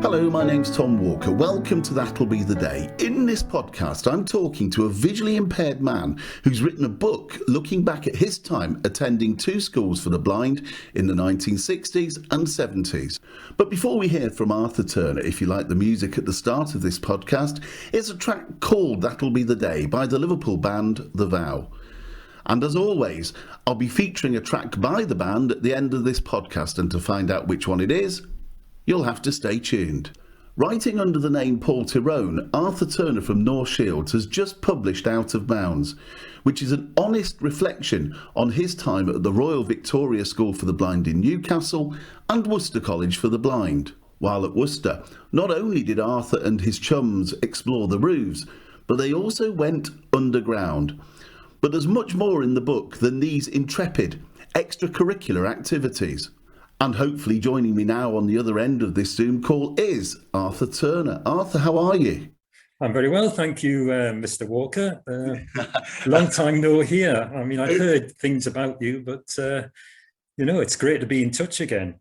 Hello, my name's Tom Walker. Welcome to That'll Be the Day. In this podcast, I'm talking to a visually impaired man who's written a book looking back at his time attending two schools for the blind in the 1960s and 70s. But before we hear from Arthur Turner, if you like the music at the start of this podcast, it's a track called That'll Be the Day by the Liverpool band The Vow. And as always, I'll be featuring a track by the band at the end of this podcast, and to find out which one it is, you'll have to stay tuned. Writing under the name Paul Tyrone, Arthur Turner from North Shields has just published Out of Bounds, which is an honest reflection on his time at the Royal Victoria School for the Blind in Newcastle and Worcester College for the Blind. While at Worcester, not only did Arthur and his chums explore the roofs, but they also went underground. But there's much more in the book than these intrepid extracurricular activities. And hopefully joining me now on the other end of this Zoom call is Arthur Turner. Arthur, how are you? I'm very well, thank you, Mr. Walker. Long time no hear. I mean, I've heard things about you, but, it's great to be in touch again.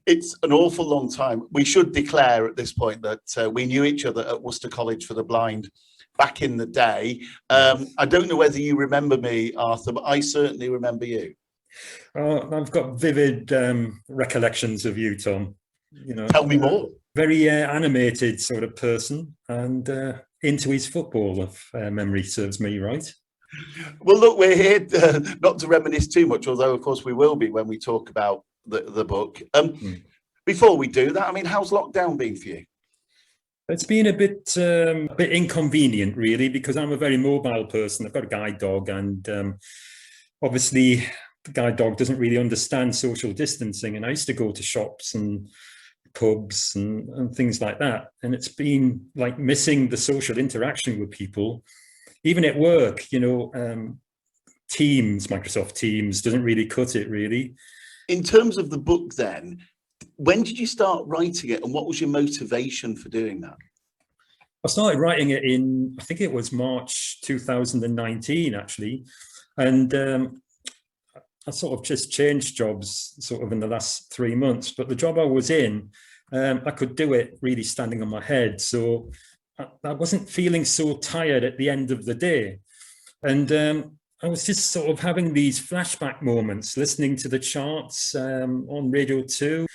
It's an awful long time. We should declare at this point that we knew each other at Worcester College for the Blind back in the day. I don't know whether you remember me, Arthur, but I certainly remember you. I've got vivid recollections of you, Tom. Tell me more. Very animated sort of person, and into his football, if memory serves me right. Well, look, we're here not to reminisce too much, although, of course, we will be when we talk about the book. Before we do that, I mean, how's lockdown been for you? It's been a bit inconvenient, really, because I'm a very mobile person. I've got a guide dog, and obviously the guide dog doesn't really understand social distancing. And I used to go to shops and pubs and things like that. And it's been like missing the social interaction with people, even at work. Teams, Microsoft Teams doesn't really cut it, really. In terms of the book then, when did you start writing it and what was your motivation for doing that? I started writing it in, I think it was March 2019, actually. And I sort of just changed jobs sort of in the last 3 months, but the job I was in, I could do it really standing on my head. So I wasn't feeling so tired at the end of the day. And I was just sort of having these flashback moments, listening to the charts on Radio 2.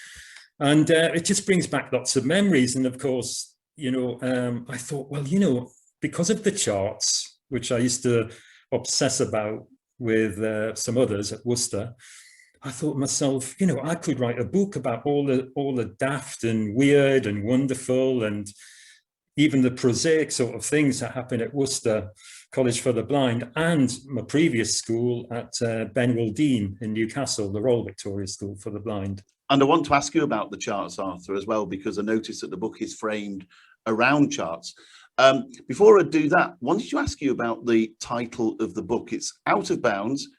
And it just brings back lots of memories. And of course, I thought, well, because of the charts, which I used to obsess about with some others at Worcester, I thought to myself, I could write a book about all the daft and weird and wonderful and even the prosaic sort of things that happen at Worcester College for the Blind and my previous school at Benwell Dean in Newcastle, the Royal Victoria School for the Blind. And I want to ask you about the charts, Arthur, as well, because I noticed that the book is framed around charts. Before I do that, I wanted to ask you about the title of the book. It's Out of Bounds.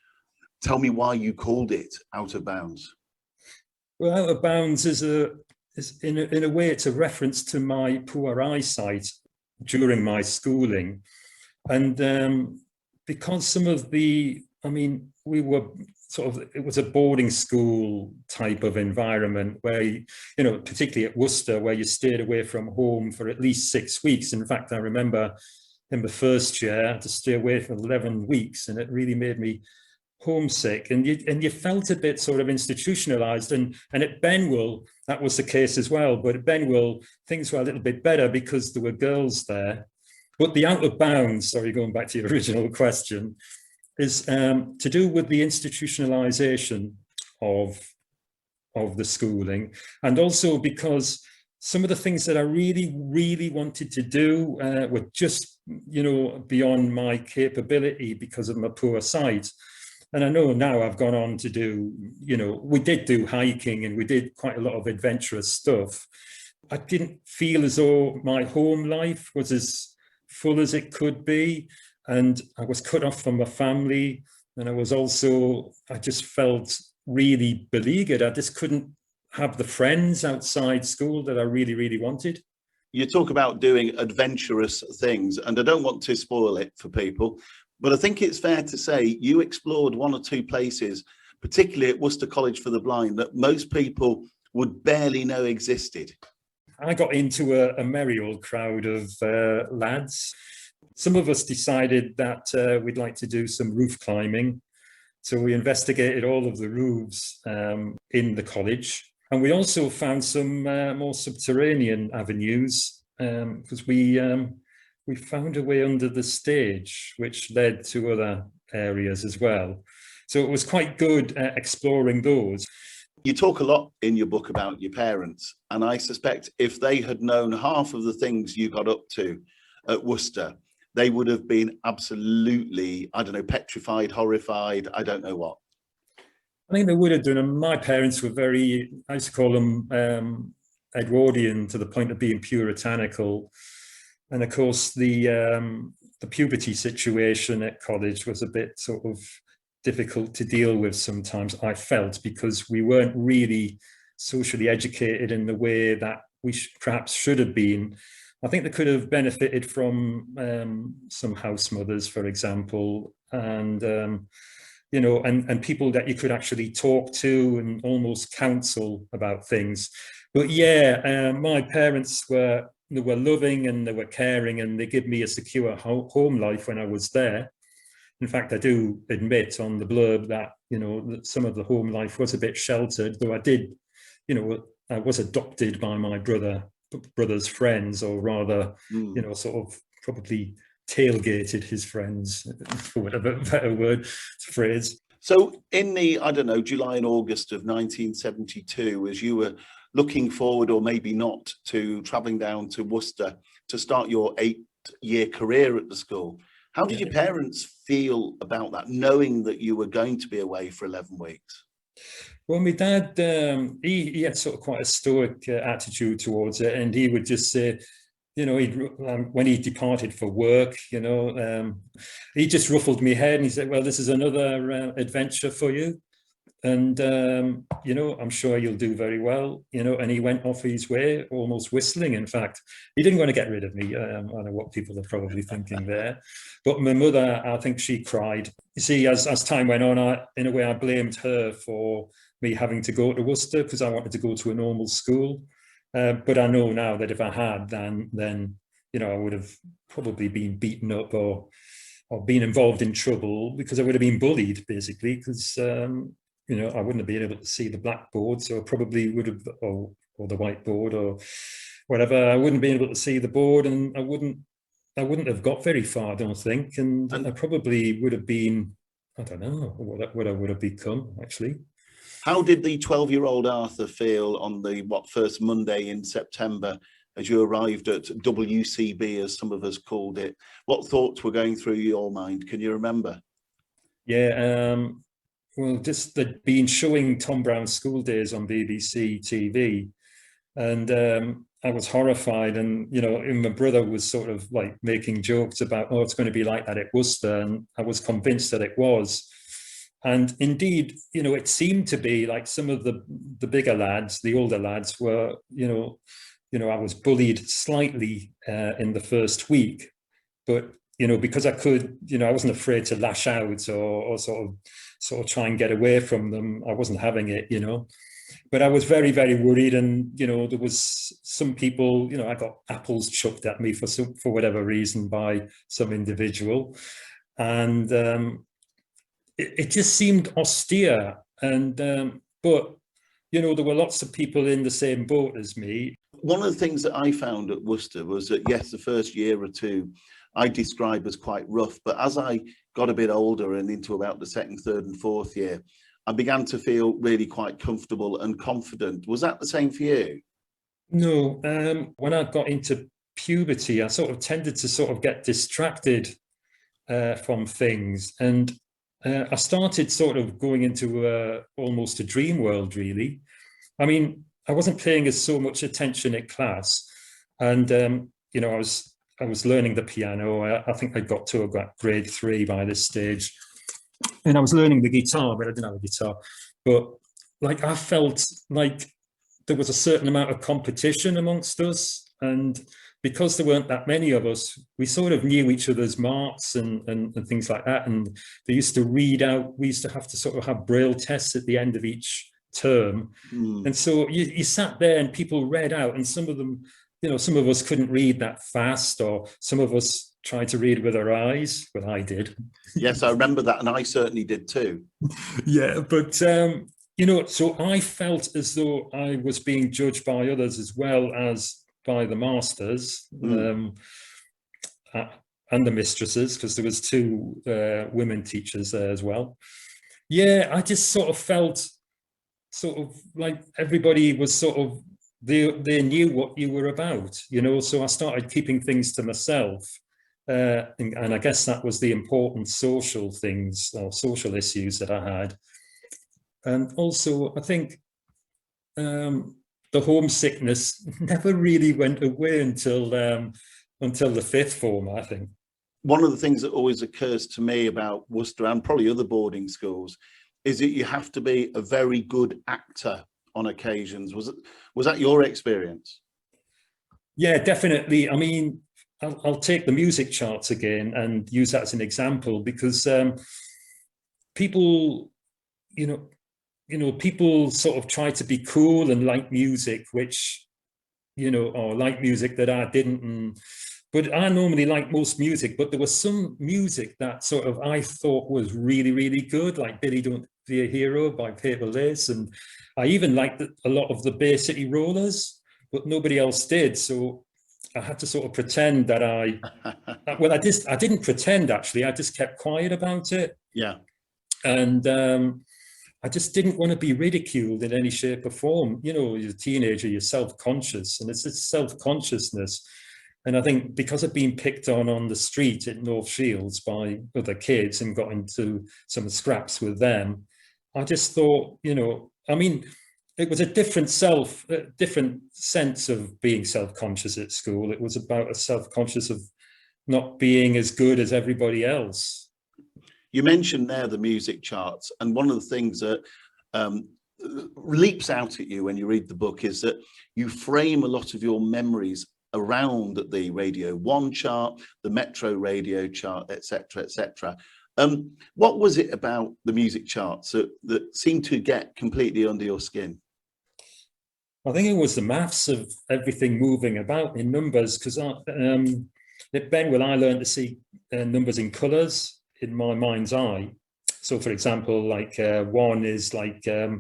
Tell me why you called it Out of Bounds. Well, Out of Bounds is in a way, it's a reference to my poor eyesight during my schooling. And because some of we were it was a boarding school type of environment where, particularly at Worcester, where you stayed away from home for at least 6 weeks. In fact, I remember in the first year, I had to stay away for 11 weeks, and it really made me homesick. And you felt a bit sort of institutionalized. And at Benwell, that was the case as well. But at Benwell, things were a little bit better because there were girls there. But the Out of Bounds, sorry, going back to your original question, is to do with the institutionalization of the schooling, and also because some of the things that I really, really wanted to do were just, beyond my capability because of my poor sight. And I know now I've gone on to do, we did do hiking and we did quite a lot of adventurous stuff. I didn't feel as though my home life was as full as it could be. And I was cut off from my family. And I just felt really beleaguered. I just couldn't have the friends outside school that I really, really wanted. You talk about doing adventurous things, and I don't want to spoil it for people, but I think it's fair to say you explored one or two places, particularly at Worcester College for the Blind, that most people would barely know existed. I got into a merry old crowd of lads. Some of us decided that we'd like to do some roof climbing. So we investigated all of the roofs in the college. And we also found some more subterranean avenues because we found a way under the stage, which led to other areas as well. So it was quite good exploring those. You talk a lot in your book about your parents, and I suspect if they had known half of the things you got up to at Worcester, they would have been absolutely, I don't know, petrified, horrified, I don't know what. I think they would have done. And my parents were very, I used to call them Edwardian to the point of being puritanical. And of course, the puberty situation at college was a bit sort of difficult to deal with sometimes, I felt, because we weren't really socially educated in the way that we perhaps should have been. I think they could have benefited from some house mothers, for example, and you know, and people that you could actually talk to and almost counsel about things. But yeah, my parents were loving and they were caring, and they gave me a secure home life when I was there. In fact, I do admit on the blurb that, you know, that some of the home life was a bit sheltered, though I did, you know, I was adopted by my brother's friends, or rather, you know, sort of probably tailgated his friends, for whatever better word, phrase. So in the, I don't know, July and August of 1972, as you were looking forward, or maybe not, to travelling down to Worcester to start your 8-year career at the school, how did your parents feel about that, knowing that you were going to be away for 11 weeks? Well, my dad, he had sort of quite a stoic attitude towards it, and he would just say, you know, when he departed for work, you know, he just ruffled my head and he said, well, this is another adventure for you. And, you know, I'm sure you'll do very well, you know, and he went off his way, almost whistling. In fact, he didn't want to get rid of me. I know what people are probably thinking there. But my mother, I think she cried. You see, as time went on, in a way, I blamed her for me having to go to Worcester because I wanted to go to a normal school. But I know now that if I had, then you know, I would have probably been beaten up or been involved in trouble, because I would have been bullied, basically, because you know, I wouldn't have been able to see the blackboard, so I probably would have, or the whiteboard or whatever. I wouldn't be able to see the board, and I wouldn't have got very far, I don't think, and I probably would have been, I don't know what I would have become, actually. How did the 12-year-old Arthur feel on the first Monday in September as you arrived at WCB, as some of us called it? What thoughts were going through your mind? Can you remember? Yeah, well, just they'd been showing Tom Brown's School Days on BBC TV, and I was horrified. And, you know, and my brother was sort of like making jokes about, oh, it's going to be like that at Worcester, and I was convinced that it was. And indeed, you know, it seemed to be like some of the bigger lads, the older lads were, you know, I was bullied slightly in the first week, but, you know, because I could, you know, I wasn't afraid to lash out or sort of try and get away from them. I wasn't having it, you know, but I was very, very worried. And, you know, there was some people, you know, I got apples chucked at me for whatever reason by some individual. And, it just seemed austere, and but, you know, there were lots of people in the same boat as me. One of the things that I found at Worcester was that, yes, the first year or two I describe as quite rough, but as I got a bit older and into about the second, third and fourth year, I began to feel really quite comfortable and confident. Was that the same for you? No, when I got into puberty, I sort of tended to sort of get distracted from things, and I started sort of going into almost a dream world, really. I mean, I wasn't paying so much attention in class, and you know, I was learning the piano. I think I got to about grade 3 by this stage, and I was learning the guitar, but I didn't have a guitar. But like, I felt like there was a certain amount of competition amongst us, and because there weren't that many of us, we sort of knew each other's marks and things like that. And they used to read out, we used to have to sort of have Braille tests at the end of each term. And so you sat there and people read out, and some of them, some of us couldn't read that fast, or some of us tried to read with our eyes. Well, I did. Yes, I remember that, and I certainly did too. Yeah, but so I felt as though I was being judged by others as well as by the masters and the mistresses, because there was 2 women teachers there as well. Yeah, I just sort of felt sort of like everybody was sort of, they knew what you were about, so I started keeping things to myself. And I guess that was the important social things or social issues that I had. And also, I think the homesickness never really went away until the 5th form, I think. One of the things that always occurs to me about Worcester and probably other boarding schools is that you have to be a very good actor on occasions. Was that your experience? Yeah, definitely. I mean, I'll take the music charts again and use that as an example, because people, people sort of try to be cool and like music, which, or like music that I didn't. But I normally like most music, but there was some music that sort of I thought was really, really good, like Billy Don't Be a Hero by Paper Lace. And I even liked a lot of the Bay City Rollers, but nobody else did. So I had to sort of pretend that well, I didn't pretend, actually. I just kept quiet about it. Yeah. And I just didn't want to be ridiculed in any shape or form. You're a teenager, you're self-conscious, and it's this self-consciousness. And I think because of being picked on the street at North Shields by other kids and got into some scraps with them, I just thought, I mean, it was a different sense of being self-conscious at school. It was about a self-conscious of not being as good as everybody else. You mentioned there the music charts, and one of the things that leaps out at you when you read the book is that you frame a lot of your memories around the Radio 1 chart, the Metro radio chart, etc., etc. What was it about the music charts that seemed to get completely under your skin? I think it was the maths of everything moving about in numbers, because at Benwell I learned to see numbers in colours in my mind's eye. So, for example, like 1 is like a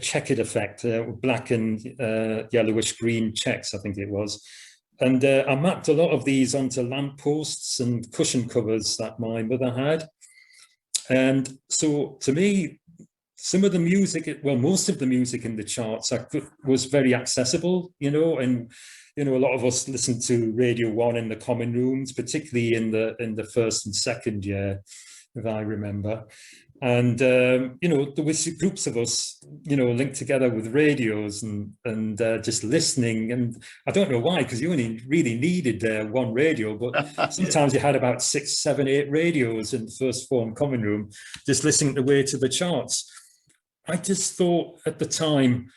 checkered effect, black and yellowish green checks, I think it was. And I mapped a lot of these onto lampposts and cushion covers that my mother had. And so to me, some of the music, well, most of the music in the charts was very accessible, and, a lot of us listened to Radio 1 in the common rooms, particularly in the first and second year, if I remember. And, there was groups of us, linked together with radios and just listening. And I don't know why, because you only really needed 1 radio, but sometimes you had about 6, 7, 8 radios in the first form common room, just listening away to the charts. I just thought at the time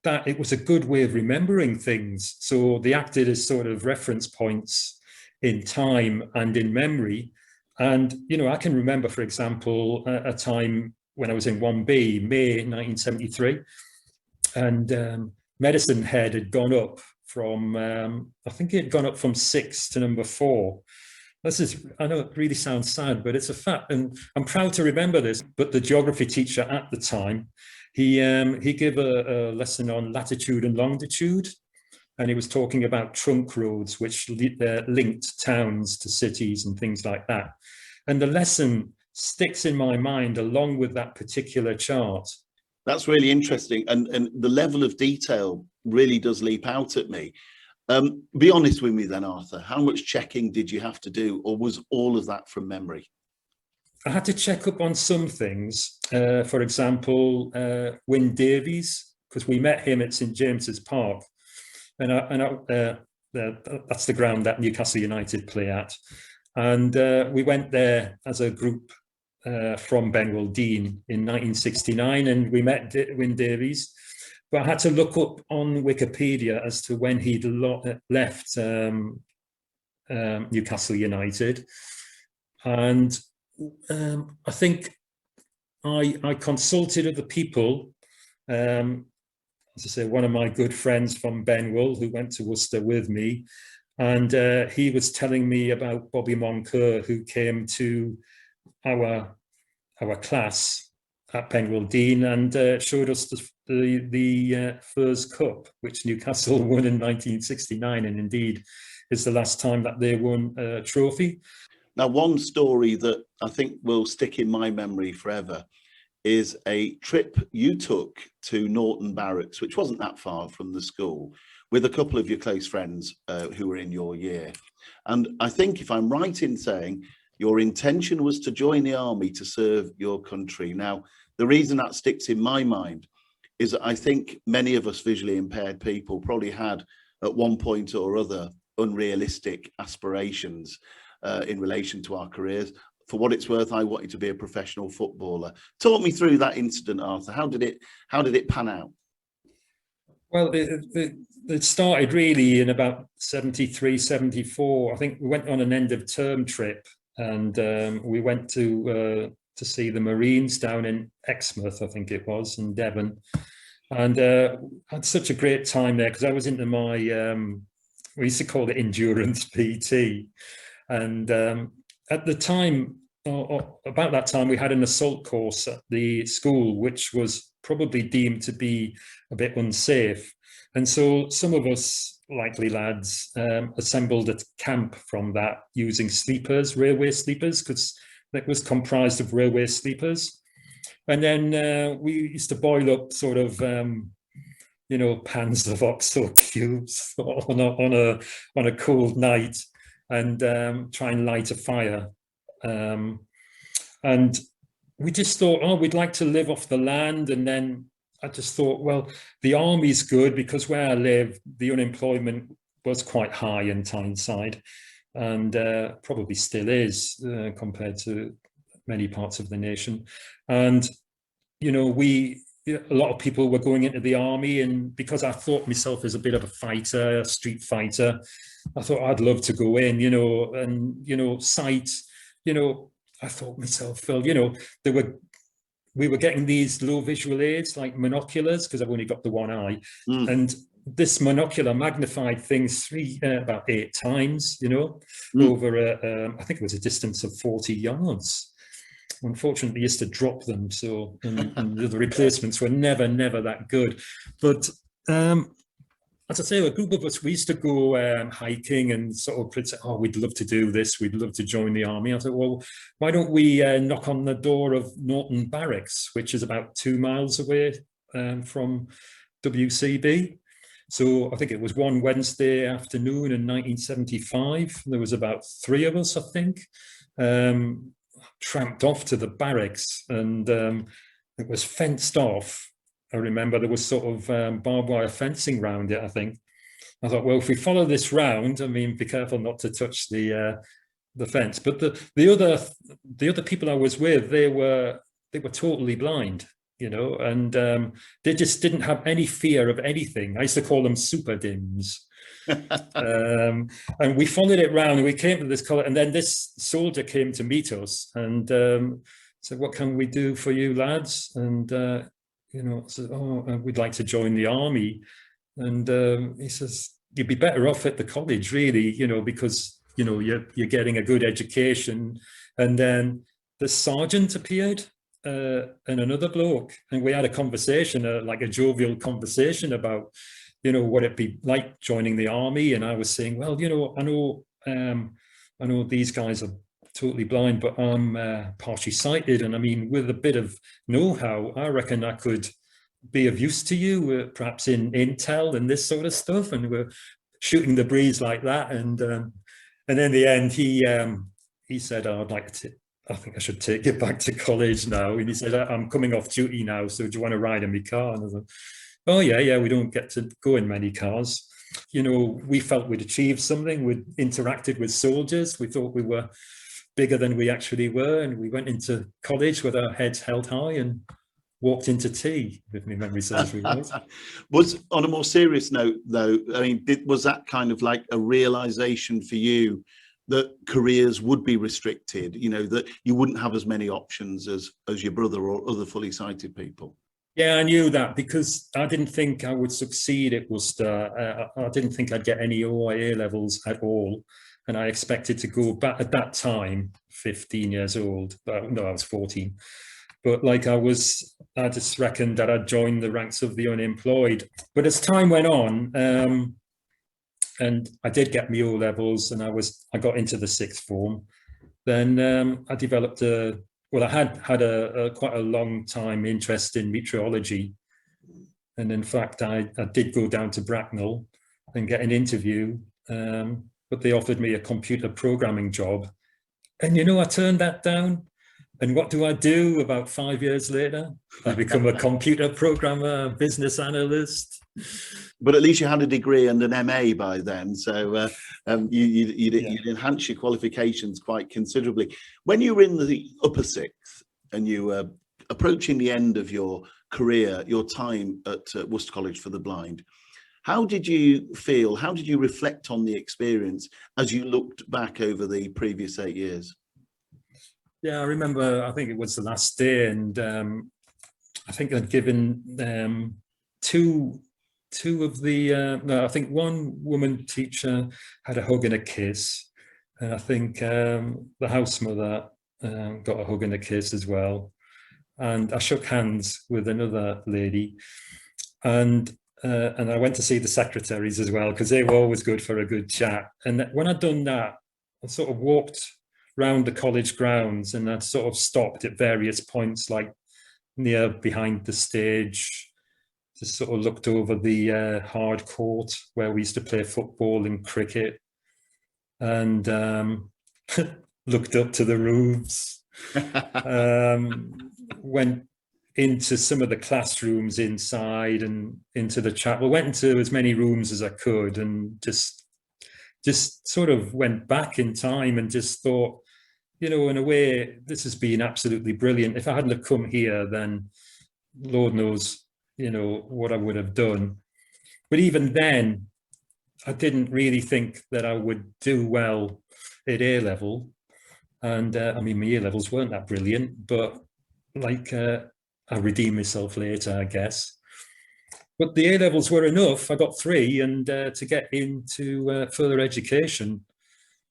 that it was a good way of remembering things. So they acted as sort of reference points in time and in memory. And, I can remember, for example, a time when I was in 1B, May 1973, and Medicine Head had gone up from, I think it had gone up from 6 to number 4. I know it really sounds sad, but it's a fact. And I'm proud to remember this, but the geography teacher at the time, he gave a lesson on latitude and longitude. And he was talking about trunk roads, which linked towns to cities and things like that. And the lesson sticks in my mind along with that particular chart. That's really interesting. And the level of detail really does leap out at me. Be honest with me then, Arthur. How much checking did you have to do, or was all of that from memory? I had to check up on some things. For example, Wyn Davies, because we met him at St James's Park. And that's the ground that Newcastle United play at. And we went there as a group from Benwell Dean in 1969, and we met Wyn Davies. But I had to look up on Wikipedia as to when he'd left Newcastle United. And I think I consulted other people As I say, one of my good friends from Benwell who went to Worcester with me, and he was telling me about Bobby Moncur, who came to our class at Benwell Dean and showed us the Furs Cup, which Newcastle won in 1969, and indeed is the last time that they won a trophy. Now, one story that I think will stick in my memory forever is a trip you took to Norton Barracks, which wasn't that far from the school, with a couple of your close friends who were in your year. And I think, if I'm right in saying, your intention was to join the army to serve your country. Now, the reason that sticks in my mind is that I think many of us visually impaired people probably had, at one point or other, unrealistic aspirations in relation to our careers. For what it's worth, I wanted to be a professional footballer. Talk me through that incident, Arthur. How did it pan out? Well, it started really in about 73, 74. I think we went on an end of term trip, and we went to see the Marines down in Exmouth, I think it was, in Devon. And had such a great time there, because I was into my, we used to call it endurance PT. And at the time, or about that time, we had an assault course at the school, which was probably deemed to be a bit unsafe. And so some of us, likely lads, assembled a camp from that using sleepers, railway sleepers, because it was comprised of railway sleepers. And then we used to boil up sort of, pans of oxo cubes on a cold night, and try and light a fire. And we just thought, oh, we'd like to live off the land. And then I just thought, well, the army's good, because where I live, the unemployment was quite high in Tyneside, and probably still is compared to many parts of the nation. And, a lot of people were going into the army, and because I thought myself as a bit of a fighter, a street fighter, I thought I'd love to go in, and, sight, I thought myself, well, we were getting these low visual aids like monoculars, because I've only got the one eye. And this monocular magnified things about 8 times, over I think it was a distance of 40 yards. Unfortunately, I used to drop them, so and the replacements were never that good. But as I say, a group of us, we used to go hiking and sort of say, oh, we'd love to do this, we'd love to join the army. I thought, well, why don't we knock on the door of Norton Barracks, which is about 2 miles away from WCB. So I think it was one Wednesday afternoon in 1975. There was about 3 of us, I think, tramped off to the barracks, and it was fenced off. I remember there was sort of barbed wire fencing around it, I think. I thought, well, if we follow this round, I mean, be careful not to touch the fence. But the other people I was with, they were totally blind, and they just didn't have any fear of anything. I used to call them super dims. And we followed it round, and we came to this college, and then this soldier came to meet us and said, what can we do for you lads? And said, oh, we'd like to join the army. And he says, you'd be better off at the college, really, because you're getting a good education. And then the sergeant appeared and another bloke, and we had a conversation, like a jovial conversation about what it'd be like joining the army. And I was saying, well, I know these guys are totally blind, but I'm partially sighted, and I mean, with a bit of know-how, I reckon I could be of use to you, perhaps in intel and this sort of stuff. And we're shooting the breeze like that, and in the end, he said, oh, I think I should take you back to college now. And he said, I'm coming off duty now, so do you want to ride in my car? And I thought, oh yeah, we don't get to go in many cars. We felt we'd achieved something. We'd interacted with soldiers. We thought we were bigger than we actually were, and we went into college with our heads held high and walked into tea, if my memory serves me right. Was, on a more serious note, though, I mean, was that kind of like a realization for you that careers would be restricted, that you wouldn't have as many options as your brother or other fully sighted people? Yeah, I knew that because I didn't think I would succeed at Worcester. I didn't think I'd get any OIA levels at all. And I expected to go back at that time, 15 years old. No, I was 14. But like I just reckoned that I'd join the ranks of the unemployed. But as time went on, and I did get my O levels, and I got into the sixth form. Then I developed I had a quite a long time interest in meteorology. And in fact, I did go down to Bracknell and get an interview, but they offered me a computer programming job. And, I turned that down. And what do I do about 5 years later? I become a computer programmer, business analyst. But at least you had a degree and an MA by then, so you'd enhance your qualifications quite considerably. When you were in the upper sixth and you were approaching the end of your career, your time at Worcester College for the Blind, how did you feel? How did you reflect on the experience as you looked back over the previous 8 years? Yeah, I remember, I think it was the last day, and I think I'd given two of the, no, I think one woman teacher had a hug and a kiss. And I think the house mother got a hug and a kiss as well. And I shook hands with another lady. And I went to see the secretaries as well, because they were always good for a good chat. And when I'd done that, I sort of walked round the college grounds, and I'd sort of stopped at various points, like near behind the stage, just sort of looked over the hard court where we used to play football and cricket, and looked up to the roofs, went into some of the classrooms inside and into the chapel, went into as many rooms as I could, and just sort of went back in time and just thought, in a way, this has been absolutely brilliant. If I hadn't have come here, then Lord knows, what I would have done. But even then, I didn't really think that I would do well at A level. And my A levels weren't that brilliant, but I redeemed myself later, I guess. But the A levels were enough. I got 3, and to get into further education.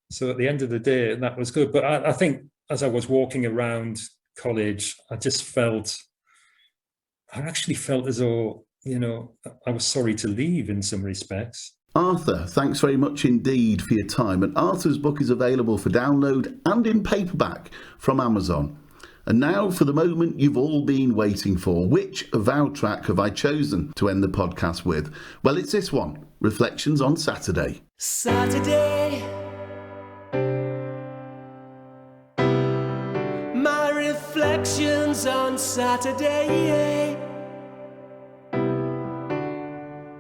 So at the end of the day, that was good. But I think as I was walking around college, I actually felt as though, I was sorry to leave in some respects. Arthur, thanks very much indeed for your time. And Arthur's book is available for download and in paperback from Amazon. And now for the moment you've all been waiting for. Which avowed track have I chosen to end the podcast with? Well, it's this one, Reflections on Saturday. Saturday, my reflections on Saturday,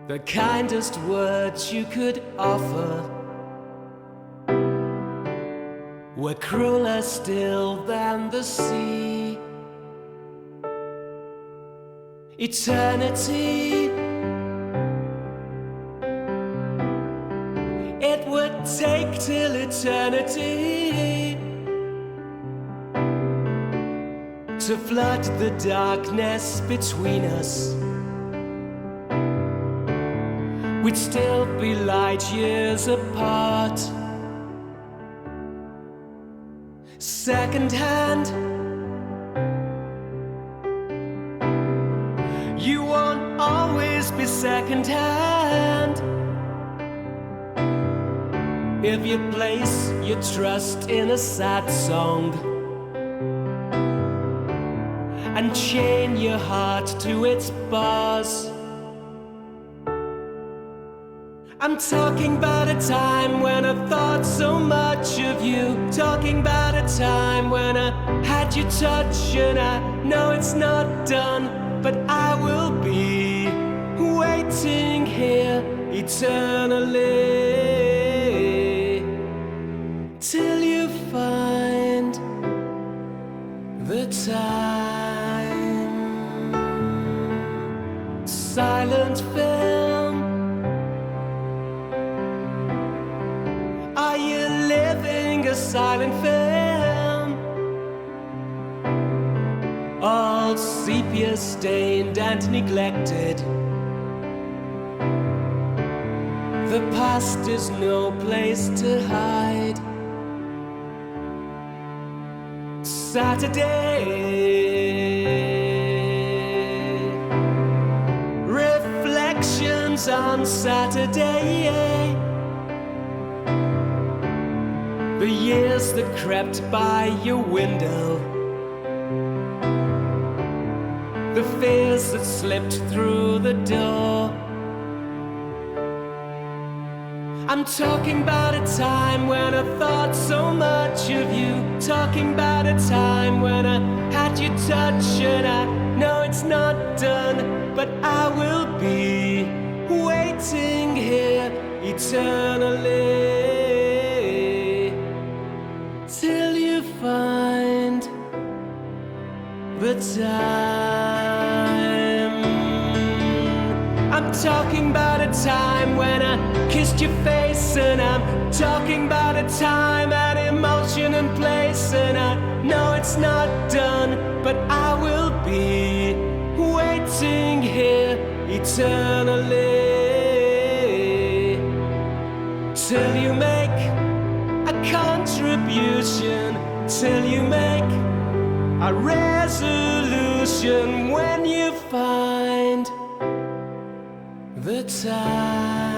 the kindest words you could offer were crueler still than the sea. Eternity, it would take till eternity to flood the darkness between us. We'd still be light years apart. Second hand, you won't always be second hand if you place your trust in a sad song and chain your heart to its bars. I'm talking about a time when I thought so much of you. Talking about a time when I had your touch, and I know it's not done, but I will be waiting here eternally till you find the time. Silent film, are you living a silent film? All sepia stained and neglected. The past is no place to hide. Saturday, reflections on Saturday. The years that crept by your window, the fears that slipped through the door. I'm talking about a time when I thought so much of you. Talking about a time when I had your touch, and I know it's not done, but I will be waiting here eternally till you find the time. I'm talking about a time when I kissed your face, and I'm talking about a time and emotion and place, and I know it's not done, but I will be waiting here eternally till you make a contribution, till you make a resolution, when you find the time.